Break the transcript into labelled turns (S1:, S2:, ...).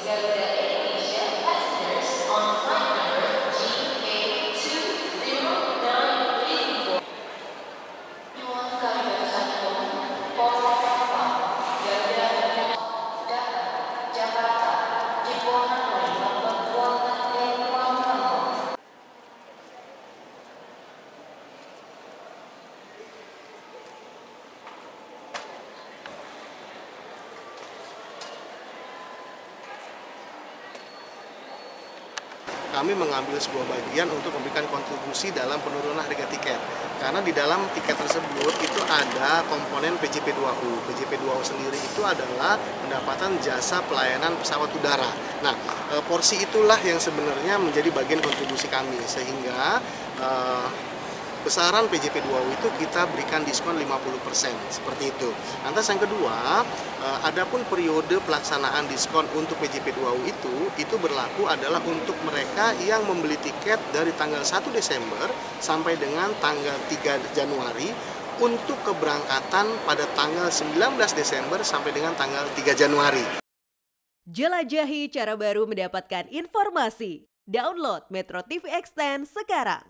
S1: Garuda Indonesia passengers on flight number GK20934. Kami baru saja Polres Garuda datang Jakarta Jepang
S2: kami mengambil sebuah bagian untuk memberikan kontribusi dalam penurunan harga tiket. Karena di dalam tiket tersebut itu ada komponen PJP2U. PJP2U sendiri itu adalah pendapatan jasa pelayanan pesawat udara. Nah, porsi itulah yang sebenarnya menjadi bagian kontribusi kami, sehingga besaran PJP2U itu kita berikan diskon 50%, seperti itu. Lantas yang kedua, adapun periode pelaksanaan diskon untuk PJP2U itu berlaku adalah untuk mereka yang membeli tiket dari tanggal 1 Desember sampai dengan tanggal 3 Januari untuk keberangkatan pada tanggal 19 Desember sampai dengan tanggal 3 Januari.
S3: Jelajahi cara baru mendapatkan informasi. Download Metro TV Extend sekarang.